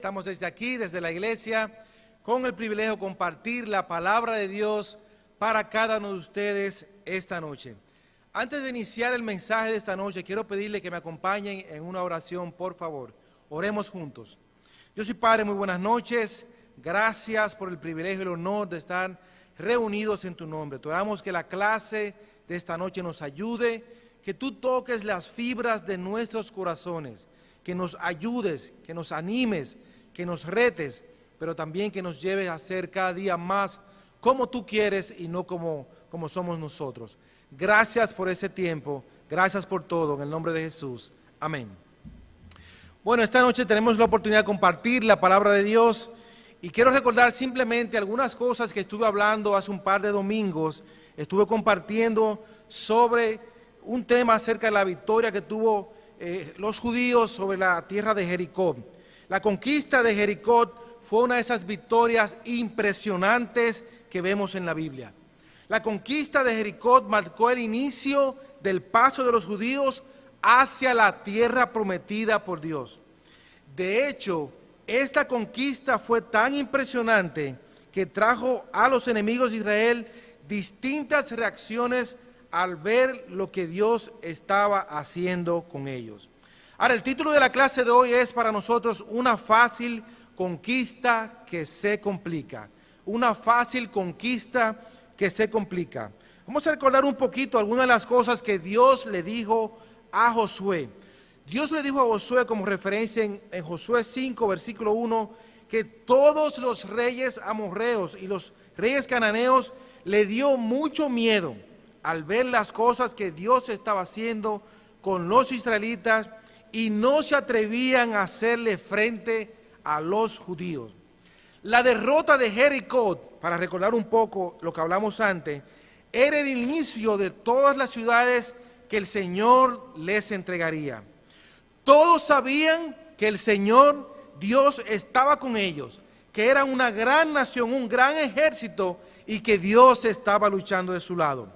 Estamos desde aquí, desde la iglesia, con el privilegio de compartir la palabra de Dios para cada uno de ustedes esta noche. Antes de iniciar el mensaje de esta noche, quiero pedirle que me acompañen en una oración, por favor. Oremos juntos. Dios y Padre, muy buenas noches. Gracias por el privilegio y el honor de estar reunidos en tu nombre. Te oramos que la clase de esta noche nos ayude, que tú toques las fibras de nuestros corazones, que nos ayudes, que nos animes, que nos retes, pero también que nos lleves a ser cada día más como tú quieres y no como somos nosotros. Gracias por ese tiempo, gracias por todo, en el nombre de Jesús. Amén. Bueno, esta noche tenemos la oportunidad de compartir la palabra de Dios y quiero recordar simplemente algunas cosas que estuve hablando hace un par de domingos. Estuve compartiendo sobre un tema acerca de la victoria que tuvo los judíos sobre la tierra de Jericó. La conquista de Jericó fue una de esas victorias impresionantes que vemos en la Biblia. La conquista de Jericó marcó el inicio del paso de los judíos hacia la tierra prometida por Dios. De hecho, esta conquista fue tan impresionante que trajo a los enemigos de Israel distintas reacciones al ver lo que Dios estaba haciendo con ellos. Ahora, el título de la clase de hoy es para nosotros una fácil conquista que se complica. Una fácil conquista que se complica. Vamos a recordar un poquito algunas de las cosas que Dios le dijo a Josué. Dios le dijo a Josué como referencia en Josué 5, versículo 1, que todos los reyes amorreos y los reyes cananeos le dio mucho miedo al ver las cosas que Dios estaba haciendo con los israelitas y no se atrevían a hacerle frente a los judíos. La derrota de Jericó, para recordar un poco lo que hablamos antes, era el inicio de todas las ciudades que el Señor les entregaría. Todos sabían que el Señor, Dios, estaba con ellos, que eran una gran nación, un gran ejército y que Dios estaba luchando de su lado.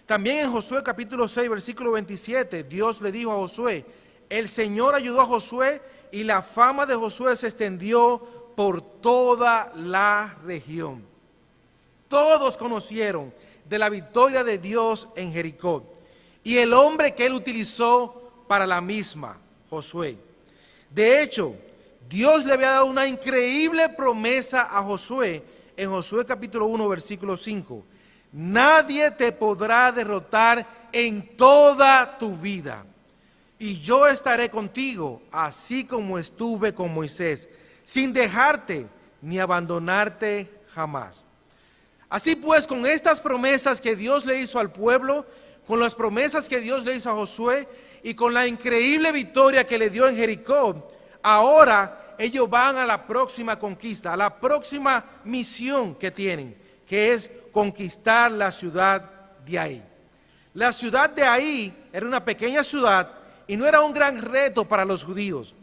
También en Josué capítulo 6, versículo 27, Dios le dijo a Josué, el Señor ayudó a Josué y la fama de Josué se extendió por toda la región. Todos conocieron de la victoria de Dios en Jericó y el hombre que él utilizó para la misma, Josué. De hecho, Dios le había dado una increíble promesa a Josué en Josué capítulo 1, versículo 5. Nadie te podrá derrotar en toda tu vida, y yo estaré contigo, así como estuve con Moisés, sin dejarte ni abandonarte jamás. Así pues, con estas promesas que Dios le hizo al pueblo, con las promesas que Dios le hizo a Josué y con la increíble victoria que le dio en Jericó, ahora ellos van a la próxima conquista, a la próxima misión que tienen, que es conquistar la ciudad de Ai. La ciudad de Ai era una pequeña ciudad y no era un gran reto para los judíos,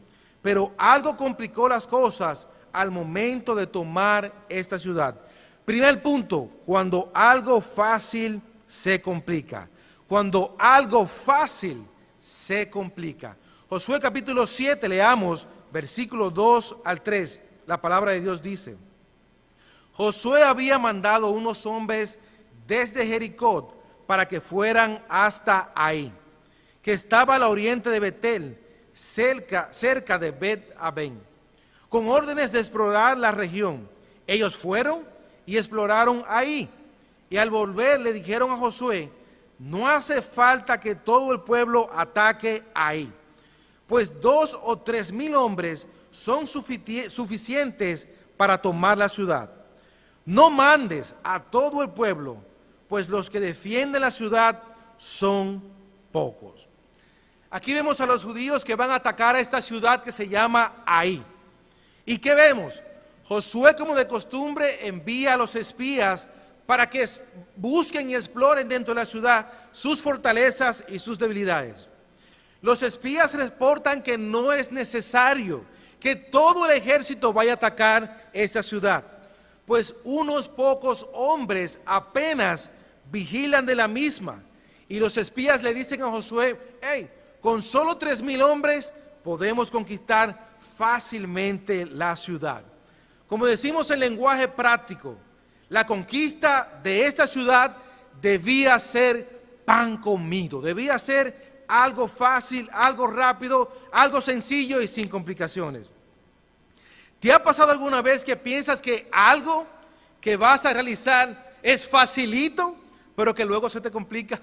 pero algo complicó las cosas al momento de tomar esta ciudad. Primer punto, cuando algo fácil se complica. Cuando algo fácil se complica. Josué capítulo 7, leamos versículos 2 al 3. La palabra de Dios dice: Josué había mandado unos hombres desde Jericó para que fueran hasta Ai, que estaba al oriente de Betel, cerca de Bet-Aben, con órdenes de explorar la región. Ellos fueron y exploraron Ai, y al volver le dijeron a Josué: no hace falta que todo el pueblo ataque Ai, pues 2 o 3 mil hombres son suficientes para tomar la ciudad. No mandes a todo el pueblo, pues los que defienden la ciudad son pocos. Aquí vemos a los judíos que van a atacar a esta ciudad que se llama Ai. ¿Y qué vemos? Josué, como de costumbre, envía a los espías para que busquen y exploren dentro de la ciudad sus fortalezas y sus debilidades. Los espías reportan que no es necesario que todo el ejército vaya a atacar esta ciudad, pues unos pocos hombres apenas vigilan de la misma. Y los espías le dicen a Josué: hey, con solo 3,000 hombres podemos conquistar fácilmente la ciudad. Como decimos en lenguaje práctico, la conquista de esta ciudad debía ser pan comido, debía ser algo fácil, algo rápido, algo sencillo y sin complicaciones. ¿Te ha pasado alguna vez que piensas que algo que vas a realizar es facilito, pero que luego se te complica?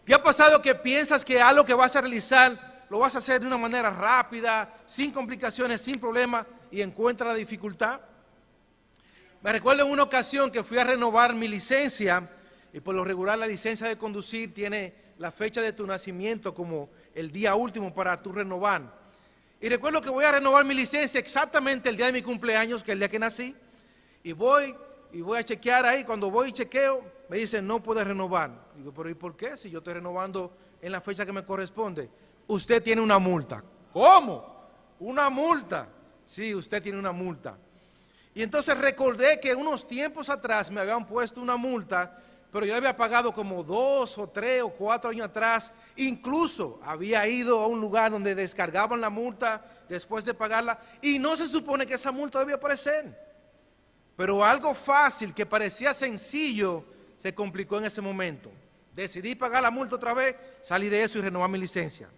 ¿Te ha pasado que piensas que algo que vas a realizar lo vas a hacer de una manera rápida, sin complicaciones, sin problema, y encuentras la dificultad? Me recuerdo en una ocasión que fui a renovar mi licencia, y por lo regular la licencia de conducir tiene la fecha de tu nacimiento como el día último para tu renovar. Y recuerdo que voy a renovar mi licencia exactamente el día de mi cumpleaños, que es el día que nací, y voy a chequear ahí. Cuando voy y chequeo, me dicen no puede renovar. Digo, pero ¿y por qué? Si yo estoy renovando en la fecha que me corresponde. Usted tiene una multa. ¿Cómo? ¿Una multa? Sí, usted tiene una multa. Y entonces recordé que unos tiempos atrás me habían puesto una multa, pero yo había pagado como 2 o 3 o 4 años atrás. Incluso había ido a un lugar donde descargaban la multa después de pagarla, y no se supone que esa multa debía aparecer. Pero algo fácil que parecía sencillo se complicó en ese momento. Decidí pagar la multa otra vez, salí de eso y renovar mi licencia.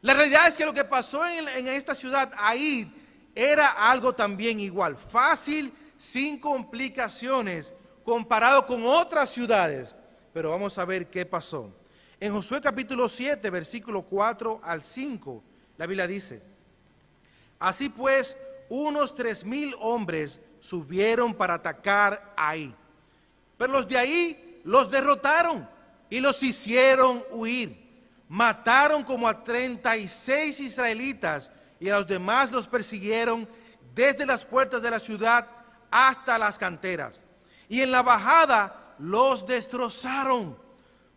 La realidad es que lo que pasó en esta ciudad ahí era algo también igual, fácil, sin complicaciones, comparado con otras ciudades. Pero vamos a ver qué pasó. En Josué capítulo 7, versículo 4 al 5, la Biblia dice: así pues, unos 3,000 hombres subieron para atacar ahí. Pero los de ahí los derrotaron y los hicieron huir. Mataron como a 36 israelitas, y a los demás los persiguieron desde las puertas de la ciudad hasta las canteras. Y en la bajada los destrozaron.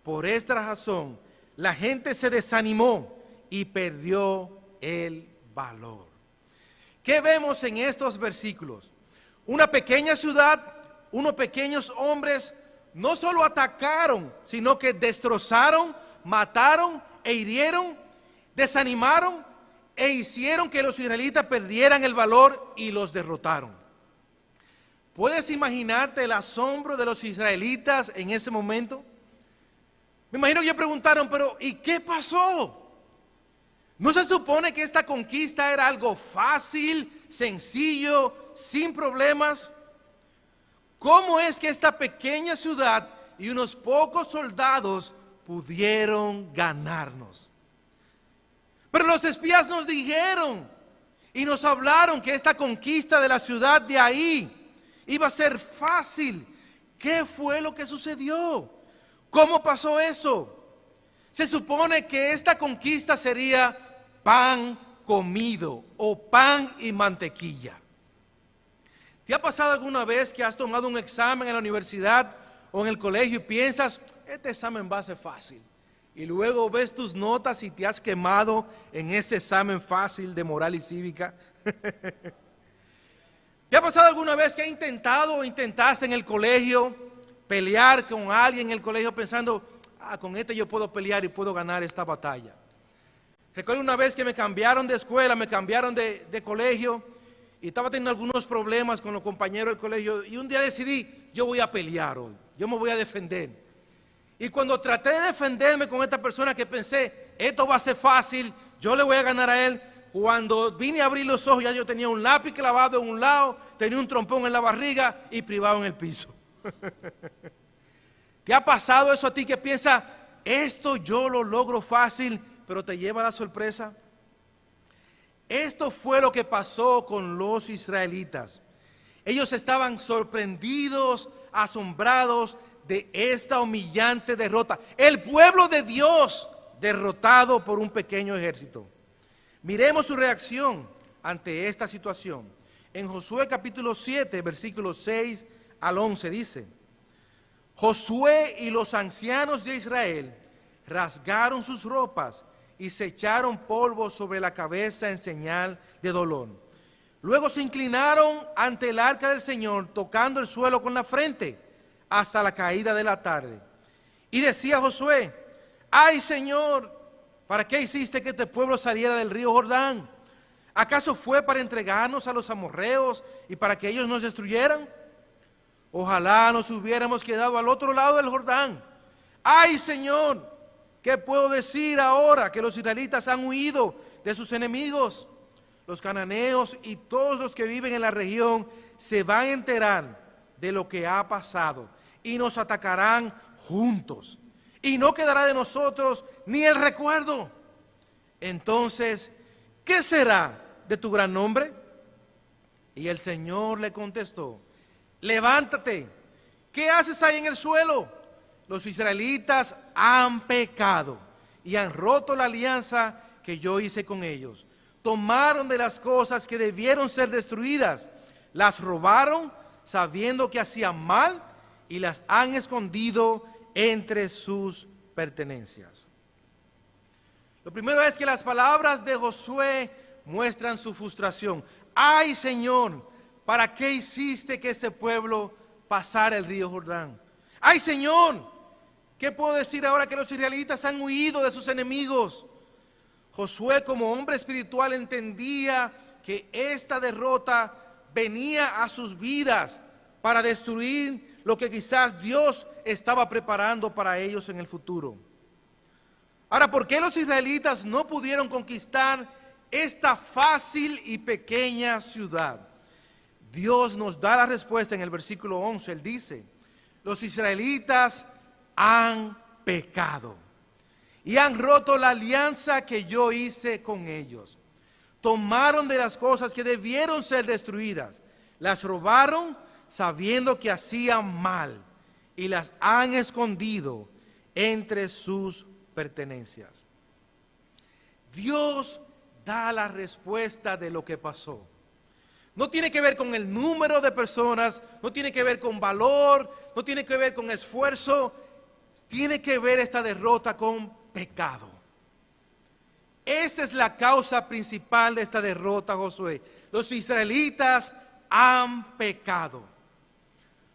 Por esta razón, la gente se desanimó y perdió el valor. ¿Qué vemos en estos versículos? Una pequeña ciudad, unos pequeños hombres, no solo atacaron, sino que destrozaron, mataron e hirieron, desanimaron e hicieron que los israelitas perdieran el valor y los derrotaron. ¿Puedes imaginarte el asombro de los israelitas en ese momento? Me imagino que ellos preguntaron, pero ¿y qué pasó? ¿No se supone que esta conquista era algo fácil, sencillo, sin problemas? ¿Cómo es que esta pequeña ciudad y unos pocos soldados pudieron ganarnos? Pero los espías nos dijeron y nos hablaron que esta conquista de la ciudad de ahí iba a ser fácil. ¿Qué fue lo que sucedió? ¿Cómo pasó eso? Se supone que esta conquista sería pan comido o pan y mantequilla. ¿Te ha pasado alguna vez que has tomado un examen en la universidad o en el colegio y piensas, este examen va a ser fácil? Y luego ves tus notas y te has quemado en ese examen fácil de moral y cívica. ¿Te ha pasado alguna vez que has intentado o intentaste en el colegio pelear con alguien en el colegio pensando, con este yo puedo pelear y puedo ganar esta batalla? Recuerdo una vez que me cambiaron de escuela, me cambiaron de colegio, y estaba teniendo algunos problemas con los compañeros del colegio, y un día decidí, yo voy a pelear hoy, yo me voy a defender. Y cuando traté de defenderme con esta persona que pensé, esto va a ser fácil, yo le voy a ganar a él, cuando vine a abrir los ojos ya yo tenía un lápiz clavado en un lado, tenía un trompón en la barriga y privado en el piso. ¿Te ha pasado eso a ti que piensas, esto yo lo logro fácil, pero te lleva a la sorpresa? Esto fue lo que pasó con los israelitas. Ellos estaban sorprendidos, asombrados de esta humillante derrota. El pueblo de Dios derrotado por un pequeño ejército. Miremos su reacción ante esta situación. En Josué capítulo 7, versículos 6 al 11 dice: Josué y los ancianos de Israel rasgaron sus ropas y se echaron polvo sobre la cabeza en señal de dolor. Luego se inclinaron ante el arca del Señor, tocando el suelo con la frente hasta la caída de la tarde. Y decía Josué: ay Señor, ¿para qué hiciste que este pueblo saliera del río Jordán? ¿Acaso fue para entregarnos a los amorreos y para que ellos nos destruyeran? Ojalá nos hubiéramos quedado al otro lado del Jordán. ¡Ay, Señor! ¿Qué puedo decir ahora que los israelitas han huido de sus enemigos? Los cananeos y todos los que viven en la región se van a enterar de lo que ha pasado y nos atacarán juntos. Y no quedará de nosotros ni el recuerdo. Entonces, ¿qué será de tu gran nombre? Y el Señor le contestó: levántate, ¿qué haces ahí en el suelo? Los israelitas han pecado y han roto la alianza que yo hice con ellos. Tomaron de las cosas que debieron ser destruidas, las robaron sabiendo que hacían mal y las han escondido entre sus pertenencias. Lo primero es que las palabras de Josué muestran su frustración. ¡Ay, Señor! ¿Para qué hiciste que este pueblo pasara el río Jordán? ¡Ay, Señor! ¿Qué puedo decir ahora que los israelitas han huido de sus enemigos? Josué, como hombre espiritual, entendía que esta derrota venía a sus vidas para destruir lo que quizás Dios estaba preparando para ellos en el futuro. Ahora, ¿por qué los israelitas no pudieron conquistar esta fácil y pequeña ciudad? Dios nos da la respuesta en el versículo 11. Él dice: los israelitas han pecado y han roto la alianza que yo hice con ellos. Tomaron de las cosas que debieron ser destruidas, las robaron sabiendo que hacían mal y las han escondido entre sus pertenencias. Dios da la respuesta de lo que pasó. No tiene que ver con el número de personas, no tiene que ver con valor, no tiene que ver con esfuerzo, tiene que ver esta derrota con pecado. Esa es la causa principal de esta derrota, Josué. Los israelitas han pecado.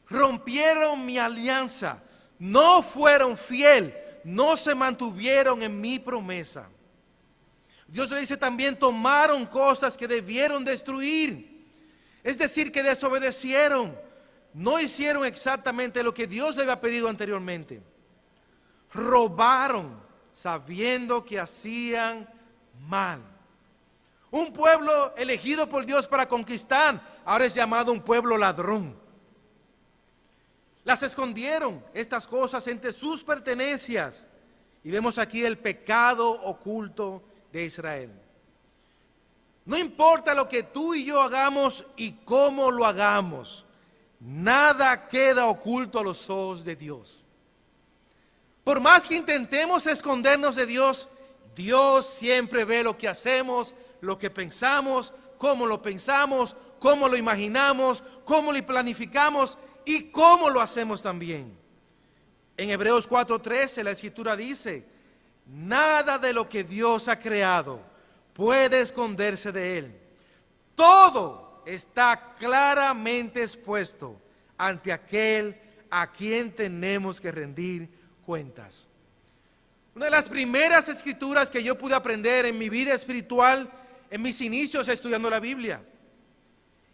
Rompieron mi alianza, no fueron fieles, no se mantuvieron en mi promesa. Dios le dice también: tomaron cosas que debieron destruir. Es decir, que desobedecieron, no hicieron exactamente lo que Dios le había pedido anteriormente. Robaron sabiendo que hacían mal. Un pueblo elegido por Dios para conquistar, ahora es llamado un pueblo ladrón. Las escondieron estas cosas entre sus pertenencias. Y vemos aquí el pecado oculto de Israel. No importa lo que tú y yo hagamos y cómo lo hagamos, nada queda oculto a los ojos de Dios. Por más que intentemos escondernos de Dios, Dios siempre ve lo que hacemos, lo que pensamos, cómo lo pensamos, cómo lo imaginamos, cómo lo planificamos y cómo lo hacemos también. En Hebreos 4:13 la Escritura dice: nada de lo que Dios ha creado puede esconderse de Él. Todo está claramente expuesto ante aquel a quien tenemos que rendir cuentas. Una de las primeras escrituras que yo pude aprender en mi vida espiritual, en mis inicios estudiando la Biblia.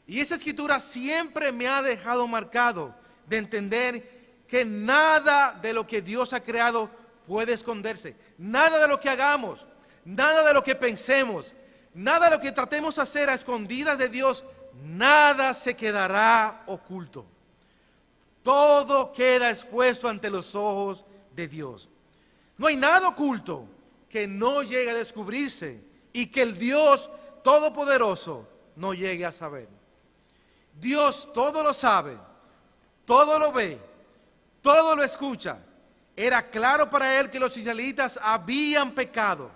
Y esa escritura siempre me ha dejado marcado de entender que nada de lo que Dios ha creado puede esconderse. Nada de lo que hagamos, nada de lo que pensemos, nada de lo que tratemos de hacer a escondidas de Dios, nada se quedará oculto. Todo queda expuesto ante los ojos de Dios. No hay nada oculto que no llegue a descubrirse y que el Dios Todopoderoso no llegue a saber. Dios todo lo sabe, todo lo ve, todo lo escucha. Era claro para él que los israelitas habían pecado,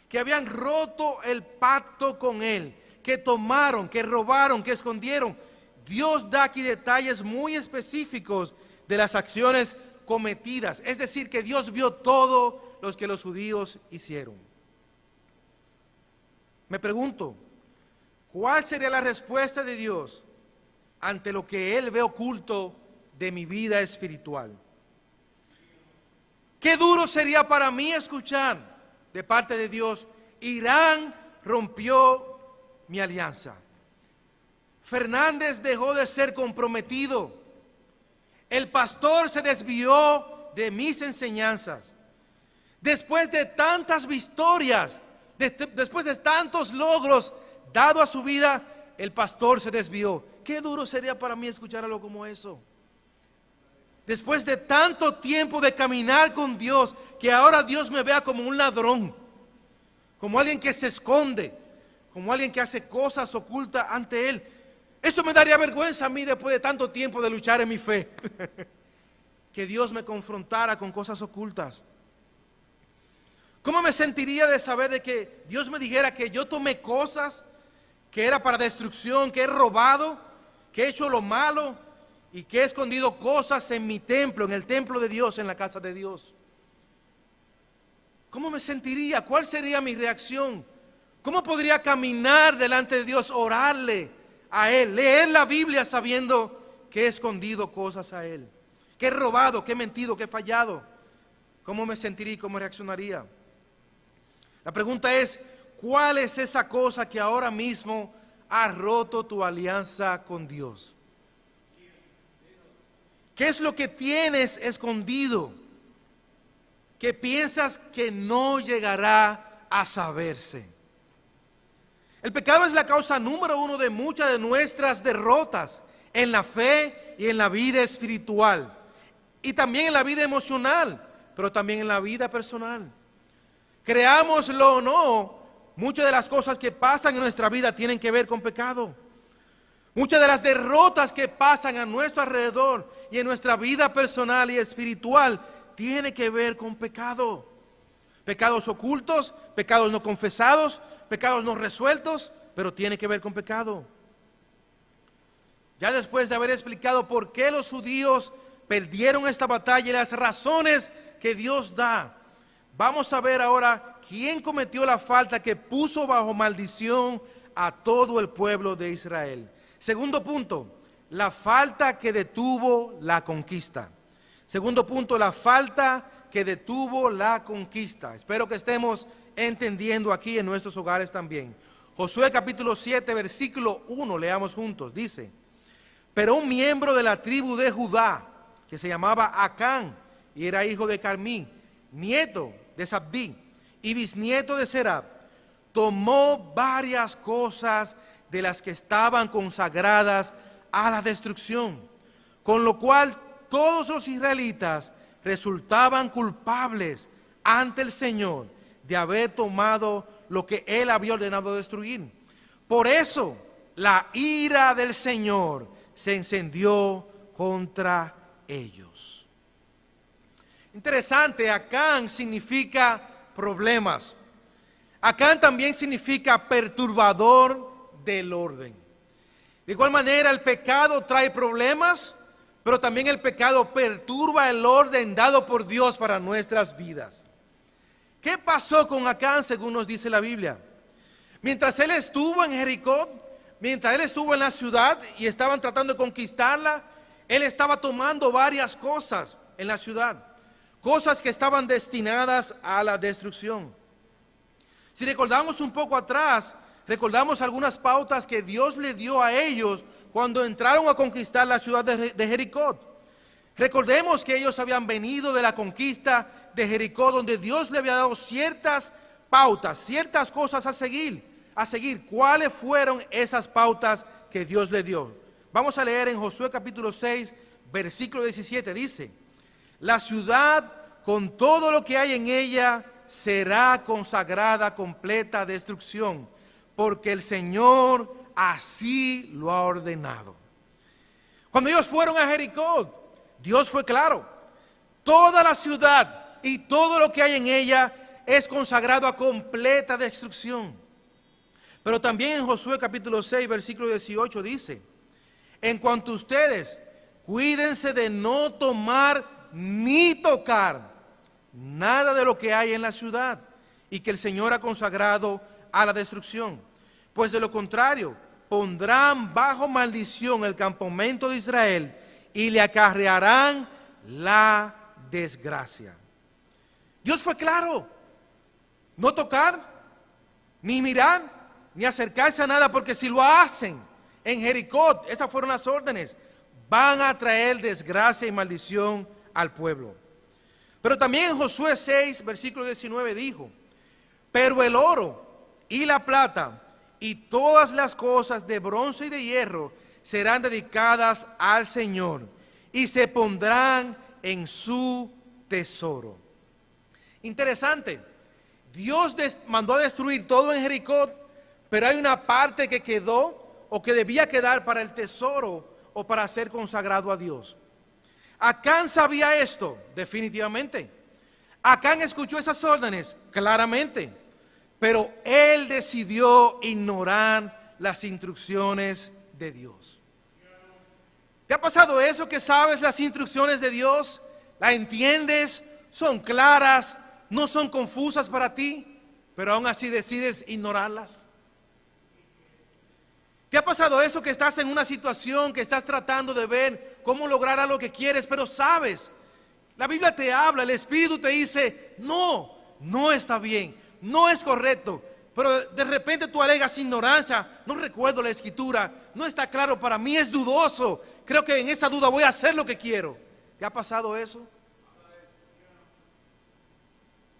que habían roto el pacto con él, que tomaron, que robaron, que escondieron. Dios da aquí detalles muy específicos de las acciones cometidas. Es decir, que Dios vio todo lo que los judíos hicieron. Me pregunto, ¿cuál sería la respuesta de Dios ante lo que Él ve oculto de mi vida espiritual? Qué duro sería para mí escuchar de parte de Dios: Irán rompió mi alianza. Fernández dejó de ser comprometido. El pastor se desvió de mis enseñanzas. Después de tantas victorias, después de tantos logros dados a su vida, el pastor se desvió. Qué duro sería para mí escuchar algo como eso. Después de tanto tiempo de caminar con Dios, que ahora Dios me vea como un ladrón, como alguien que se esconde, como alguien que hace cosas ocultas ante Él. Eso me daría vergüenza a mí después de tanto tiempo de luchar en mi fe. Que Dios me confrontara con cosas ocultas. ¿Cómo me sentiría de saber de que Dios me dijera que yo tomé cosas que era para destrucción, que he robado, que he hecho lo malo y que he escondido cosas en mi templo, en el templo de Dios, en la casa de Dios? ¿Cómo me sentiría? ¿Cuál sería mi reacción? ¿Cómo podría caminar delante de Dios, orarle a Él, leer la Biblia sabiendo que he escondido cosas a Él, que he robado, que he mentido, que he fallado? ¿Cómo me sentiría y cómo reaccionaría? La pregunta es, ¿cuál es esa cosa que ahora mismo ha roto tu alianza con Dios? ¿Qué es lo que tienes escondido que piensas que no llegará a saberse? El pecado es la causa número uno de muchas de nuestras derrotas en la fe y en la vida espiritual, y también en la vida emocional, pero también en la vida personal. Creámoslo o no, muchas de las cosas que pasan en nuestra vida tienen que ver con pecado. Muchas de las derrotas que pasan a nuestro alrededor y en nuestra vida personal y espiritual tienen que ver con pecado. Pecados ocultos, pecados no confesados, pecados no resueltos, pero tiene que ver con pecado. Ya después de haber explicado por qué los judíos perdieron esta batalla y las razones que Dios da, vamos a ver ahora quién cometió la falta que puso bajo maldición a todo el pueblo de Israel. Segundo punto, la falta que detuvo la conquista. Segundo punto, la falta que detuvo la conquista. Espero que estemos entendiendo aquí en nuestros hogares también. Josué capítulo 7, versículo 1, leamos juntos. Dice: pero un miembro de la tribu de Judá, que se llamaba Acán, y era hijo de Carmí, nieto de Zabdí y bisnieto de Serab, tomó varias cosas de las que estaban consagradas a la destrucción, con lo cual todos los israelitas resultaban culpables ante el Señor de haber tomado lo que Él había ordenado destruir. Por eso la ira del Señor se encendió contra ellos. Interesante, Acán significa problemas. Acán también significa perturbador del orden. De igual manera, el pecado trae problemas, pero también el pecado perturba el orden dado por Dios para nuestras vidas. ¿Qué pasó con Acán según nos dice la Biblia? Mientras él estuvo en Jericó, mientras él estuvo en la ciudad y estaban tratando de conquistarla, él estaba tomando varias cosas en la ciudad, cosas que estaban destinadas a la destrucción. Si recordamos un poco atrás, recordamos algunas pautas que Dios le dio a ellos cuando entraron a conquistar la ciudad de Jericó. Recordemos que ellos habían venido de la conquista de Jericó, donde Dios le había dado ciertas pautas, ciertas cosas a seguir. ¿Cuáles fueron esas pautas que Dios le dio? Vamos a leer en Josué capítulo 6, versículo 17. Dice: la ciudad con todo lo que hay en ella será consagrada a completa destrucción, porque el Señor así lo ha ordenado. Cuando ellos fueron a Jericó, Dios fue claro: toda la ciudad y todo lo que hay en ella es consagrado a completa destrucción. Pero también en Josué capítulo 6, versículo 18 dice: en cuanto a ustedes, cuídense de no tomar ni tocar nada de lo que hay en la ciudad y que el Señor ha consagrado a la destrucción, pues de lo contrario pondrán bajo maldición el campamento de Israel y le acarrearán la desgracia. Dios fue claro: no tocar, ni mirar, ni acercarse a nada, porque si lo hacen en Jericó, esas fueron las órdenes, van a traer desgracia y maldición al pueblo. Pero también en Josué 6, versículo 19 dijo: pero el oro y la plata y todas las cosas de bronce y de hierro serán dedicadas al Señor y se pondrán en su tesoro. Interesante, Dios mandó a destruir todo en Jericó, pero hay una parte que quedó o que debía quedar para el tesoro o para ser consagrado a Dios. Acán sabía esto, definitivamente. Acán escuchó esas órdenes, claramente. Pero él decidió ignorar las instrucciones de Dios. ¿Te ha pasado eso, que sabes las instrucciones de Dios? ¿Las entiendes? ¿Son claras? ¿No son confusas para ti? Pero aún así decides ignorarlas. ¿Te ha pasado eso, que estás en una situación, que estás tratando de ver cómo lograr lo que quieres, pero sabes, la Biblia te habla, el Espíritu te dice: no, no está bien, no es correcto, pero de repente tú alegas ignorancia, no recuerdo la escritura, no está claro para mí, es dudoso, creo que en esa duda voy a hacer lo que quiero? ¿Te ha pasado eso?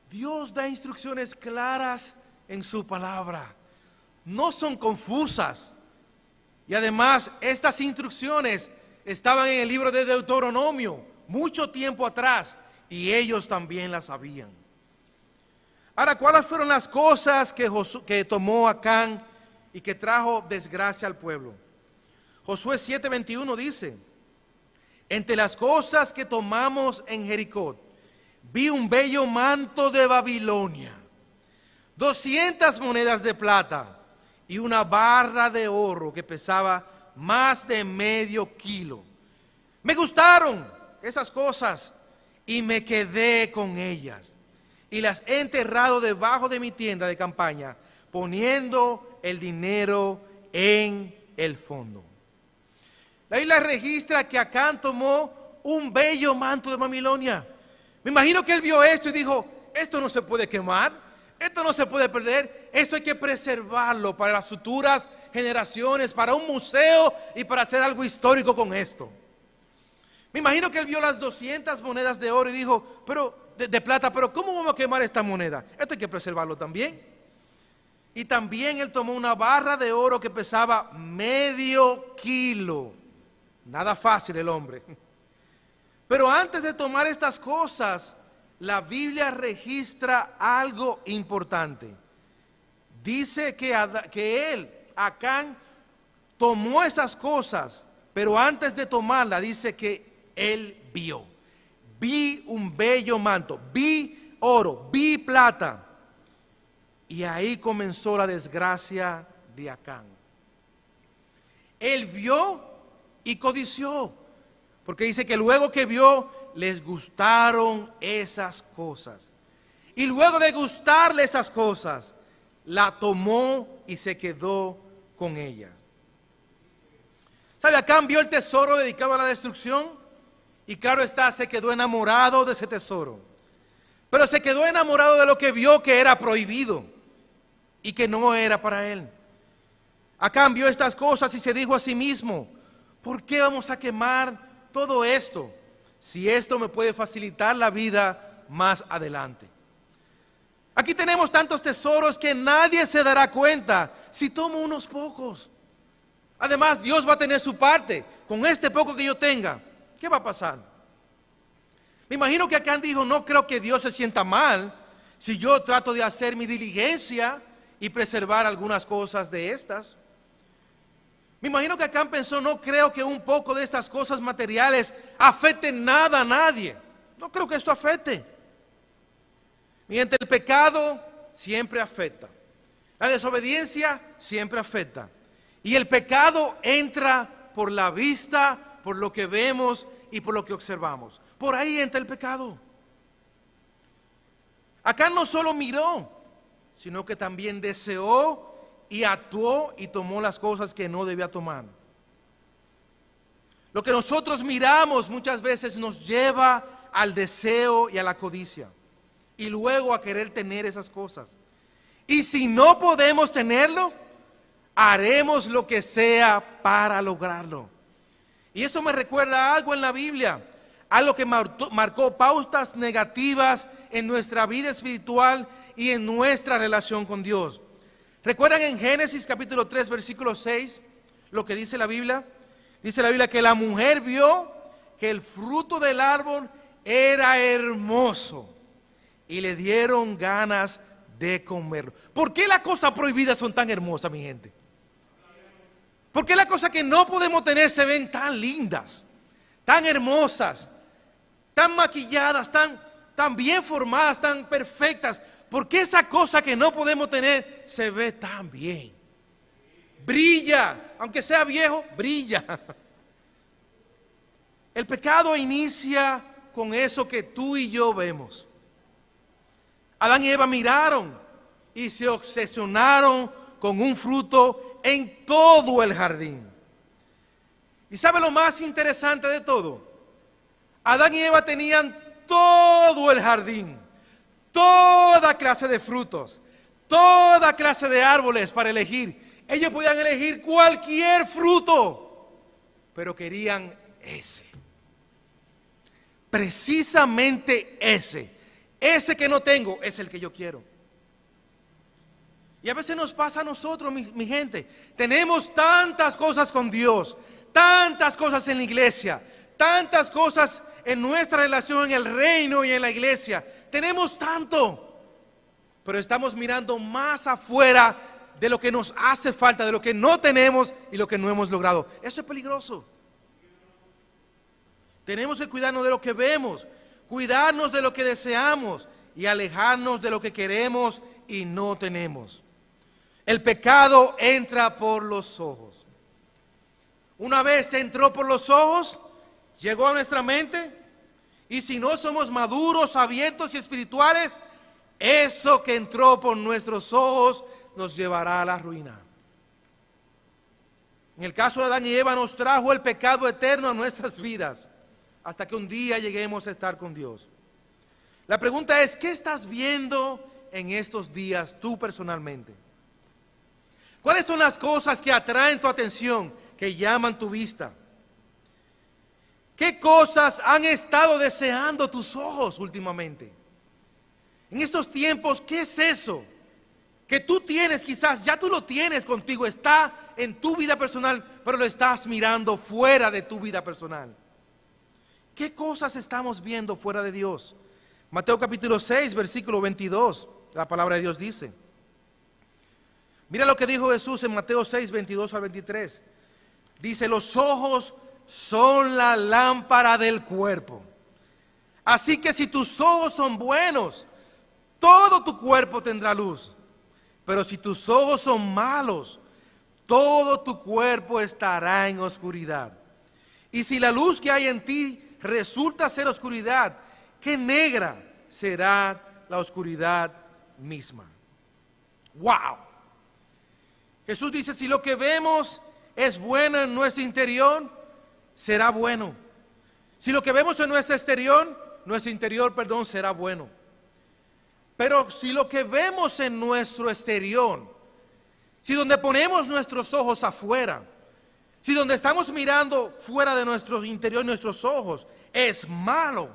Dios da instrucciones claras en su palabra, no son confusas. Y además, estas instrucciones estaban en el libro de Deuteronomio mucho tiempo atrás, y ellos también las sabían. Ahora, ¿cuáles fueron las cosas que tomó Acán y que trajo desgracia al pueblo? Josué 7:21 dice: entre las cosas que tomamos en Jericó, vi un bello manto de Babilonia, 200 monedas de plata y una barra de oro que pesaba más de medio kilo. Me gustaron esas cosas y me quedé con ellas, y las he enterrado debajo de mi tienda de campaña, poniendo el dinero en el fondo. La Biblia registra que Acán tomó un bello manto de Babilonia. Me imagino que él vio esto y dijo: esto no se puede quemar, esto no se puede perder, esto hay que preservarlo para las futuras generaciones, para un museo y para hacer algo histórico con esto. Me imagino que él vio las 200 monedas de oro y dijo: pero de plata, pero ¿cómo vamos a quemar esta moneda? Esto hay que preservarlo también. Y también él tomó una barra de oro que pesaba medio kilo. Nada fácil el hombre. Pero antes de tomar estas cosas, la Biblia registra algo importante. Dice que él, Acán, tomó esas cosas, pero antes de tomarla dice que él vio. Vi un bello manto, vi oro, vi plata. Y ahí comenzó la desgracia de Acán. Él vio y codició, porque dice que luego que vio, les gustaron esas cosas. Y luego de gustarle esas cosas, la tomó y se quedó con ella. ¿Sabe? Acán vio el tesoro dedicado a la destrucción y claro está, se quedó enamorado de ese tesoro. Pero se quedó enamorado de lo que vio que era prohibido y que no era para él. Acán vio estas cosas y se dijo a sí mismo: ¿por qué vamos a quemar todo esto si esto me puede facilitar la vida más adelante? Aquí tenemos tantos tesoros que nadie se dará cuenta si tomo unos pocos. Además, Dios va a tener su parte. Con este poco que yo tenga, ¿qué va a pasar? Me imagino que Acán dijo: no creo que Dios se sienta mal si yo trato de hacer mi diligencia y preservar algunas cosas de estas. Me imagino que Acán pensó: no creo que un poco de estas cosas materiales afecte nada a nadie. No creo que esto afecte. Mientras el pecado siempre afecta, la desobediencia siempre afecta. Y el pecado entra por la vista, por lo que vemos y por lo que observamos. Por ahí entra el pecado. Acán no solo miró, sino que también deseó y actuó y tomó las cosas que no debía tomar. Lo que nosotros miramos muchas veces nos lleva al deseo y a la codicia, y luego a querer tener esas cosas. Y si no podemos tenerlo, haremos lo que sea para lograrlo. Y eso me recuerda a algo en la Biblia, algo que marcó pautas negativas en nuestra vida espiritual y en nuestra relación con Dios. ¿Recuerdan en Génesis capítulo 3, versículo 6, lo que dice la Biblia? Dice la Biblia que la mujer vio que el fruto del árbol era hermoso y le dieron ganas de comerlo. ¿Por qué las cosas prohibidas son tan hermosas, mi gente? ¿Por qué las cosas que no podemos tener se ven tan lindas, tan hermosas, tan maquilladas, tan bien formadas, tan perfectas? ¿Por qué esa cosa que no podemos tener se ve tan bien? Brilla, aunque sea viejo, brilla. El pecado inicia con eso que tú y yo vemos. Adán y Eva miraron y se obsesionaron con un fruto en todo el jardín. ¿Y sabe lo más interesante de todo? Adán y Eva tenían todo el jardín, toda clase de frutos, toda clase de árboles para elegir. Ellos podían elegir cualquier fruto, pero querían ese. Precisamente ese que no tengo es el que yo quiero. Y a veces nos pasa a nosotros, mi gente. Tenemos tantas cosas con Dios, tantas cosas en la iglesia, tantas cosas en nuestra relación en el reino y en la iglesia. Tenemos tanto, pero estamos mirando más afuera de lo que nos hace falta, de lo que no tenemos y lo que no hemos logrado. Eso es peligroso. Tenemos que cuidarnos de lo que vemos, cuidarnos de lo que deseamos y alejarnos de lo que queremos y no tenemos. El pecado entra por los ojos. Una vez entró por los ojos, llegó a nuestra mente, y si no somos maduros, abiertos y espirituales, eso que entró por nuestros ojos nos llevará a la ruina. En el caso de Adán y Eva nos trajo el pecado eterno a nuestras vidas, hasta que un día lleguemos a estar con Dios. La pregunta es, ¿qué estás viendo en estos días tú personalmente? ¿Cuáles son las cosas que atraen tu atención, que llaman tu vista? ¿Qué cosas han estado deseando tus ojos últimamente? En estos tiempos, ¿qué es eso que tú tienes? Quizás ya tú lo tienes contigo, está en tu vida personal, pero lo estás mirando fuera de tu vida personal. ¿Qué cosas estamos viendo fuera de Dios? Mateo capítulo 6, versículo 22, la palabra de Dios dice. Mira lo que dijo Jesús en Mateo 6, 22 al 23. Dice, los ojos son la lámpara del cuerpo. Así que si tus ojos son buenos, todo tu cuerpo tendrá luz. Pero si tus ojos son malos, todo tu cuerpo estará en oscuridad. Y si la luz que hay en ti resulta ser oscuridad, qué negra será la oscuridad misma. ¡Wow! Jesús dice, si lo que vemos es bueno en nuestro interior, será bueno. Si lo que vemos en nuestro interior, será bueno. Pero si lo que vemos en nuestro exterior, si donde ponemos nuestros ojos afuera, si donde estamos mirando fuera de nuestro interior, nuestros ojos, es malo,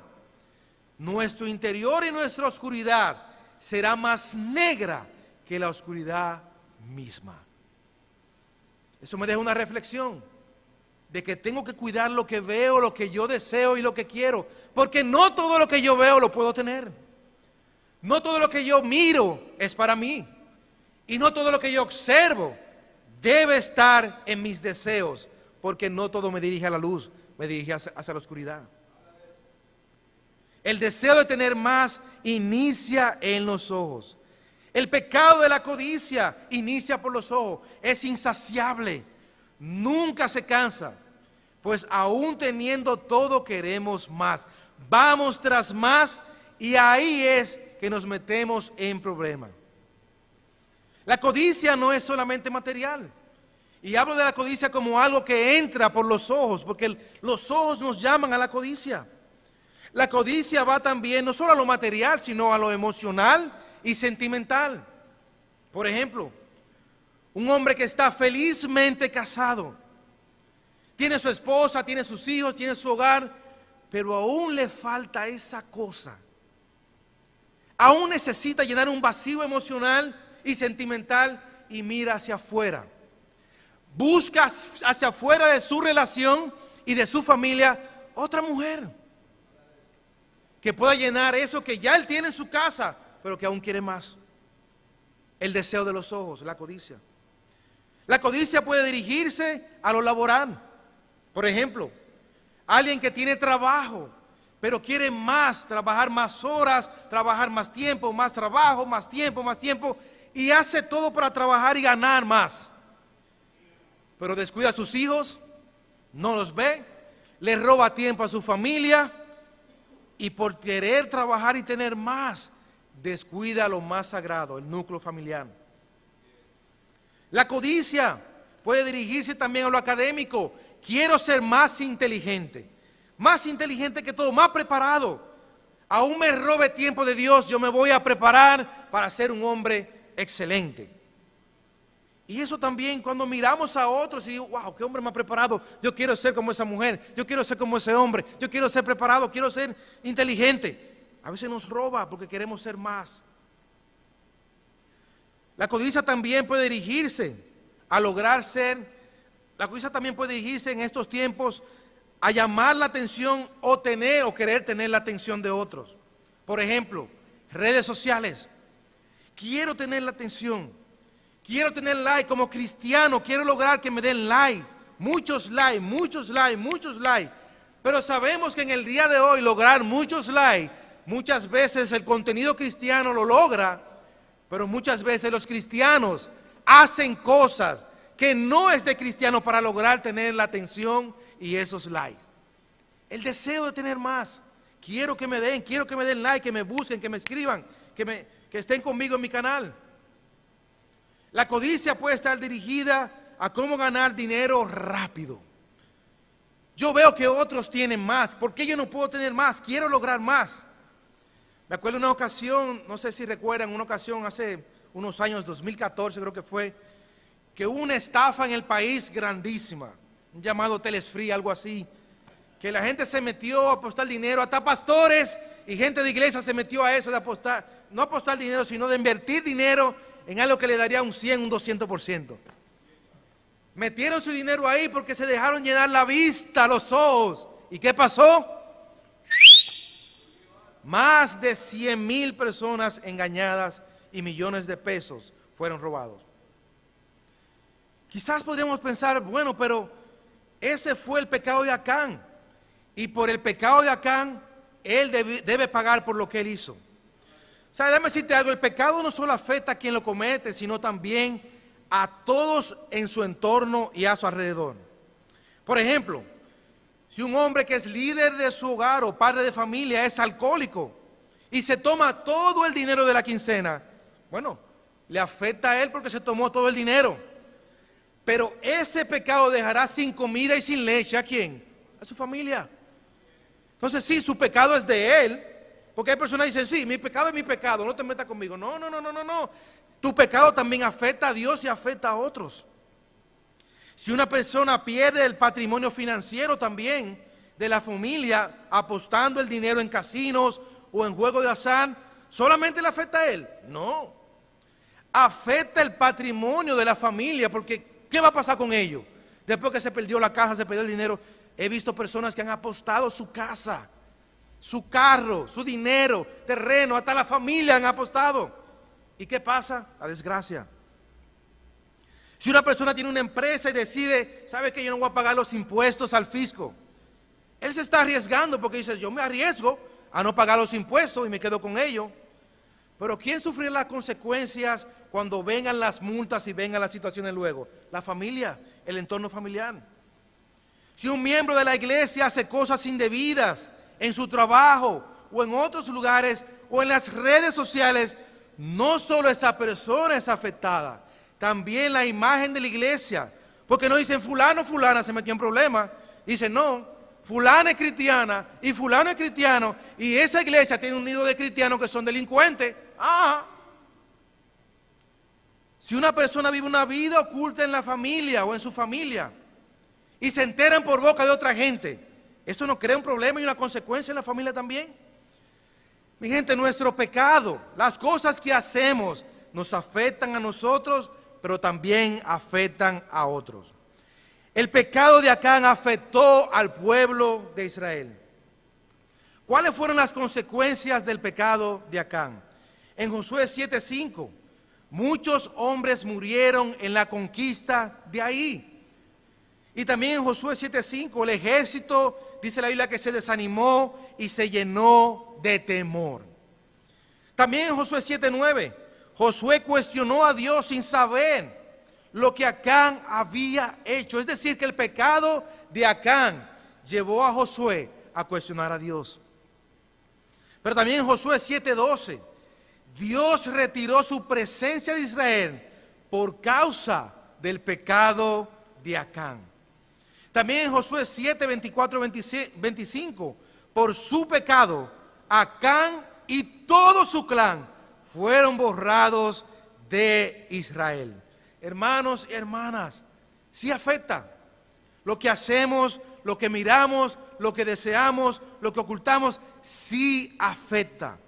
nuestro interior y nuestra oscuridad será más negra que la oscuridad misma. Eso me deja una reflexión de que tengo que cuidar lo que veo, lo que yo deseo y lo que quiero, porque no todo lo que yo veo lo puedo tener. No todo lo que yo miro es para mí, y no todo lo que yo observo debe estar en mis deseos, porque no todo me dirige a la luz, me dirige hacia la oscuridad. El deseo de tener más inicia en los ojos. El pecado de la codicia inicia por los ojos. Es insaciable, nunca se cansa, pues aún teniendo todo queremos más. Vamos tras más y ahí es que nos metemos en problemas. La codicia no es solamente material. Y hablo de la codicia como algo que entra por los ojos, porque los ojos nos llaman a la codicia. La codicia va también no solo a lo material, sino a lo emocional y sentimental. Por ejemplo, Un hombre que está felizmente casado. Tiene su esposa, tiene sus hijos, tiene su hogar, pero aún le falta esa cosa. Aún necesita llenar un vacío emocional y sentimental y mira hacia afuera. Busca hacia afuera de su relación y de su familia otra mujer que pueda llenar eso que ya él tiene en su casa, pero que aún quiere más. El deseo de los ojos, la codicia. La codicia puede dirigirse a lo laboral. Por ejemplo, alguien que tiene trabajo, pero quiere más, trabajar más horas, trabajar más tiempo, más trabajo, más tiempo, y hace todo para trabajar y ganar más. Pero descuida a sus hijos, no los ve, le roba tiempo a su familia, y por querer trabajar y tener más, descuida lo más sagrado, el núcleo familiar. La codicia puede dirigirse también a lo académico. Quiero ser más inteligente que todo, más preparado. Aún me robe tiempo de Dios, yo me voy a preparar para ser un hombre excelente. Y eso también cuando miramos a otros y digo, wow, qué hombre más preparado, yo quiero ser como esa mujer, yo quiero ser como ese hombre, yo quiero ser preparado, quiero ser inteligente. A veces nos roba porque queremos ser más. La codicia también puede dirigirse a lograr ser, la codicia también puede dirigirse en estos tiempos a llamar la atención o tener o querer tener la atención de otros. Por ejemplo, redes sociales. Quiero tener la atención, quiero tener like como cristiano, quiero lograr que me den like, muchos likes, muchos likes, muchos likes. Pero sabemos que en el día de hoy lograr muchos likes, muchas veces el contenido cristiano lo logra, pero muchas veces los cristianos hacen cosas que no es de cristiano para lograr tener la atención y esos likes. El deseo de tener más. Quiero que me den like, que me busquen, que me escriban, que estén conmigo en mi canal. La codicia puede estar dirigida a cómo ganar dinero rápido. Yo veo que otros tienen más, ¿por qué yo no puedo tener más? Quiero lograr más. Me acuerdo una ocasión, no sé si recuerdan, una ocasión hace unos años, 2014 creo que fue, que hubo una estafa en el país grandísima, un llamado Hoteles Free, algo así, que la gente se metió a apostar dinero, hasta pastores y gente de iglesia se metió a eso de apostar, no apostar dinero, sino de invertir dinero en algo que le daría un 100, un 200%. Metieron su dinero ahí porque se dejaron llenar la vista, los ojos. ¿Y qué pasó? Más de 100,000 personas engañadas y millones de pesos fueron robados. Quizás podríamos pensar, bueno, pero ese fue el pecado de Acán. Y por el pecado de Acán, él debe pagar por lo que él hizo. O sea, déjame decirte algo, el pecado no solo afecta a quien lo comete, sino también a todos en su entorno y a su alrededor. Por ejemplo, si un hombre que es líder de su hogar o padre de familia es alcohólico y se toma todo el dinero de la quincena, bueno, le afecta a él porque se tomó todo el dinero. Pero ese pecado dejará sin comida y sin leche ¿a quién? A su familia. Entonces sí, su pecado es de él, porque hay personas que dicen, sí, mi pecado es mi pecado, no te metas conmigo. No. Tu pecado también afecta a Dios y afecta a otros. Si una persona pierde el patrimonio financiero también de la familia, apostando el dinero en casinos o en juegos de azar, ¿solamente le afecta a él? No. Afecta el patrimonio de la familia, porque ¿qué va a pasar con ellos? Después que se perdió la casa, se perdió el dinero. He visto personas que han apostado su casa, su carro, su dinero, terreno, hasta la familia han apostado. ¿Y qué pasa? La desgracia. Si una persona tiene una empresa y decide, ¿sabe qué? Yo no voy a pagar los impuestos al fisco. Él se está arriesgando porque dice, yo me arriesgo a no pagar los impuestos y me quedo con ellos. Pero ¿quién sufrirá las consecuencias cuando vengan las multas y vengan las situaciones luego? La familia, el entorno familiar. Si un miembro de la iglesia hace cosas indebidas en su trabajo o en otros lugares o en las redes sociales, no solo esa persona es afectada, también la imagen de la iglesia. Porque no dicen fulano o fulana se metió en problemas. Dicen no, fulana es cristiana y fulano es cristiano y esa iglesia tiene un nido de cristianos que son delincuentes. Si una persona vive una vida oculta en la familia o en su familia y se enteran por boca de otra gente, ¿eso no crea un problema y una consecuencia en la familia también? Mi gente, nuestro pecado, las cosas que hacemos nos afectan a nosotros, pero también afectan a otros. El pecado de Acán afectó al pueblo de Israel. ¿Cuáles fueron las consecuencias del pecado de Acán? En Josué 7:5, muchos hombres murieron en la conquista de ahí. Y también en Josué 7:5, el ejército, dice la Biblia, que se desanimó y se llenó de temor. También en Josué 7:9, Josué cuestionó a Dios sin saber lo que Acán había hecho. Es decir, que el pecado de Acán llevó a Josué a cuestionar a Dios. Pero también en Josué 7:12, Dios retiró su presencia de Israel por causa del pecado de Acán. También en Josué 7, 24, 25, por su pecado, Acán y todo su clan fueron borrados de Israel. Hermanos y hermanas, sí afecta. Lo que hacemos, lo que miramos, lo que deseamos, lo que ocultamos, sí afecta.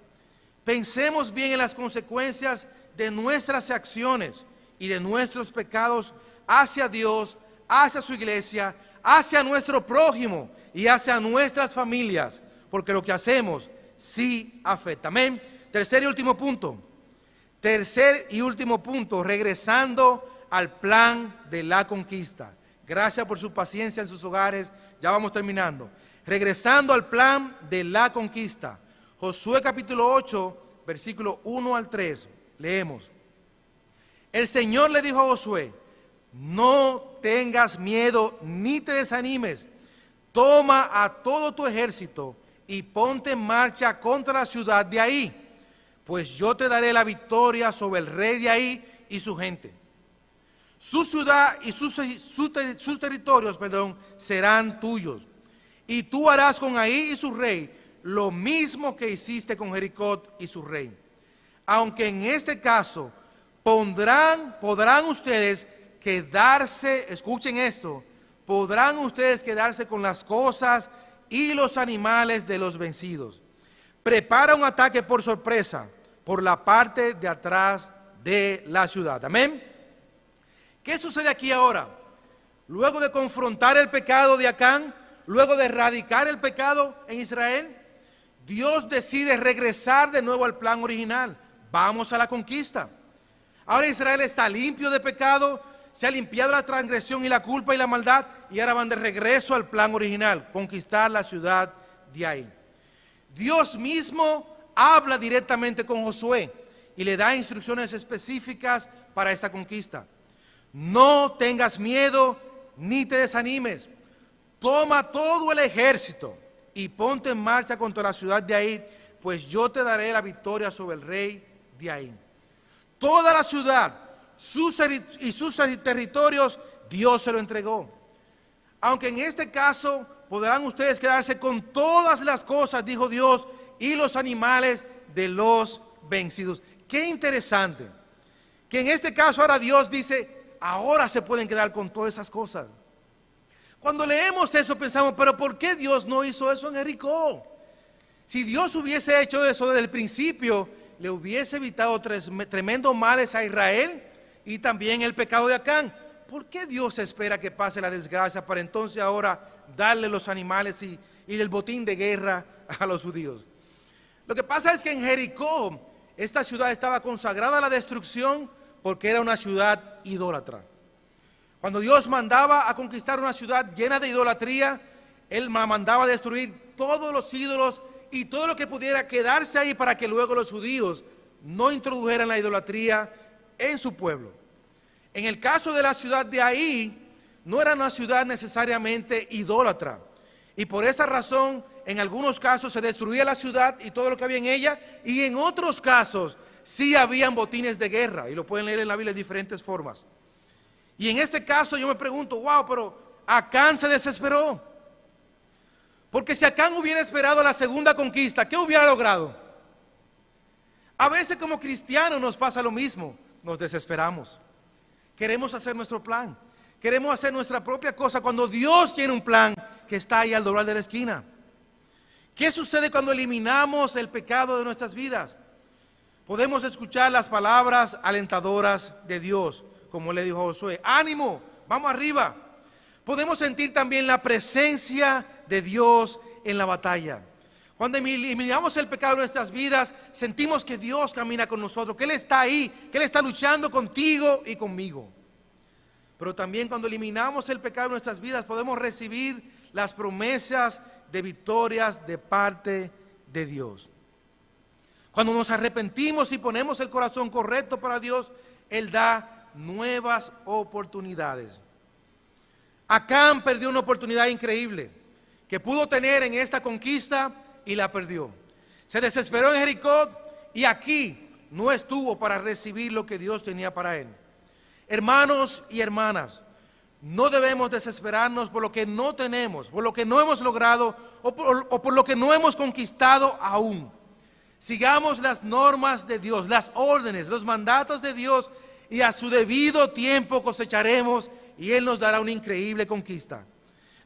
Pensemos bien en las consecuencias de nuestras acciones y de nuestros pecados hacia Dios, hacia su iglesia, hacia nuestro prójimo y hacia nuestras familias, porque lo que hacemos sí afecta. Amén. Tercer y último punto, regresando al plan de la conquista. Gracias por su paciencia en sus hogares, ya vamos terminando. Regresando al plan de la conquista. Josué capítulo 8, versículo 1 al 3, leemos. El Señor le dijo a Josué, no tengas miedo ni te desanimes, toma a todo tu ejército y ponte en marcha contra la ciudad de ahí, pues yo te daré la victoria sobre el rey de ahí y su gente. Su ciudad y sus territorios, serán tuyos. Y tú harás con Ahí y su rey lo mismo que hiciste con Jericó y su rey. Aunque en este caso podrán ustedes quedarse, escuchen esto, podrán ustedes quedarse con las cosas y los animales de los vencidos. Prepara un ataque por sorpresa por la parte de atrás de la ciudad. Amén. ¿Qué sucede aquí ahora? Luego de confrontar el pecado de Acán, luego de erradicar el pecado en Israel, Dios decide regresar de nuevo al plan original. Vamos a la conquista. Ahora Israel está limpio de pecado, se ha limpiado la transgresión y la culpa y la maldad, y ahora van de regreso al plan original, conquistar la ciudad de Ahí. Dios mismo habla directamente con Josué y le da instrucciones específicas para esta conquista. No tengas miedo ni te desanimes. Toma todo el ejército y ponte en marcha contra la ciudad de Ahí, pues yo te daré la victoria sobre el rey de Ahí. Toda la ciudad y sus territorios Dios se lo entregó. Aunque en este caso podrán ustedes quedarse con todas las cosas, dijo Dios, y los animales de los vencidos. Qué interesante que en este caso ahora Dios dice, ahora se pueden quedar con todas esas cosas. Cuando leemos eso pensamos, pero ¿por qué Dios no hizo eso en Jericó? Si Dios hubiese hecho eso desde el principio, le hubiese evitado tremendos males a Israel y también el pecado de Acán. ¿Por qué Dios espera que pase la desgracia para entonces ahora darle los animales y el botín de guerra a los judíos? Lo que pasa es que en Jericó, esta ciudad estaba consagrada a la destrucción porque era una ciudad idólatra. Cuando Dios mandaba a conquistar una ciudad llena de idolatría, Él mandaba a destruir todos los ídolos y todo lo que pudiera quedarse ahí para que luego los judíos no introdujeran la idolatría en su pueblo. En el caso de la ciudad de Ahí, no era una ciudad necesariamente idólatra. Y por esa razón, en algunos casos se destruía la ciudad y todo lo que había en ella, y en otros casos sí habían botines de guerra, y lo pueden leer en la Biblia de diferentes formas. Y en este caso yo me pregunto, wow, pero Acán se desesperó. Porque si Acán hubiera esperado la segunda conquista, ¿qué hubiera logrado? A veces como cristianos nos pasa lo mismo, nos desesperamos. Queremos hacer nuestro plan. Queremos hacer nuestra propia cosa cuando Dios tiene un plan que está ahí al doblar de la esquina. ¿Qué sucede cuando eliminamos el pecado de nuestras vidas? Podemos escuchar las palabras alentadoras de Dios, como le dijo a Josué: ánimo, vamos arriba. Podemos sentir también la presencia de Dios en la batalla. Cuando eliminamos el pecado de nuestras vidas, sentimos que Dios camina con nosotros, que Él está ahí, que Él está luchando contigo y conmigo. Pero también cuando eliminamos el pecado de nuestras vidas, podemos recibir las promesas de victorias de parte de Dios. Cuando nos arrepentimos y ponemos el corazón correcto para Dios, Él da nuevas oportunidades. Acán perdió una oportunidad increíble que pudo tener en esta conquista y la perdió. Se desesperó en Jericó y aquí no estuvo para recibir lo que Dios tenía para él. Hermanos y hermanas, no debemos desesperarnos por lo que no tenemos, por lo que no hemos logrado o por lo que no hemos conquistado aún. Sigamos las normas de Dios, las órdenes, los mandatos de Dios, y a su debido tiempo cosecharemos y Él nos dará una increíble conquista.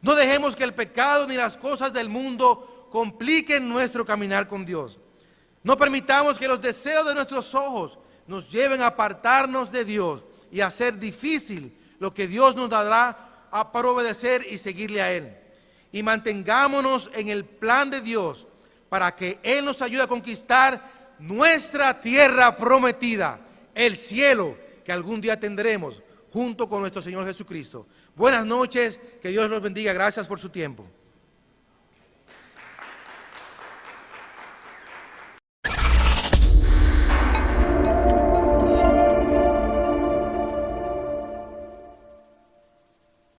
No dejemos que el pecado ni las cosas del mundo compliquen nuestro caminar con Dios. No permitamos que los deseos de nuestros ojos nos lleven a apartarnos de Dios y a hacer difícil lo que Dios nos dará para obedecer y seguirle a Él. Y mantengámonos en el plan de Dios para que Él nos ayude a conquistar nuestra tierra prometida, el cielo que algún día tendremos junto con nuestro Señor Jesucristo. Buenas noches, que Dios los bendiga. Gracias por su tiempo.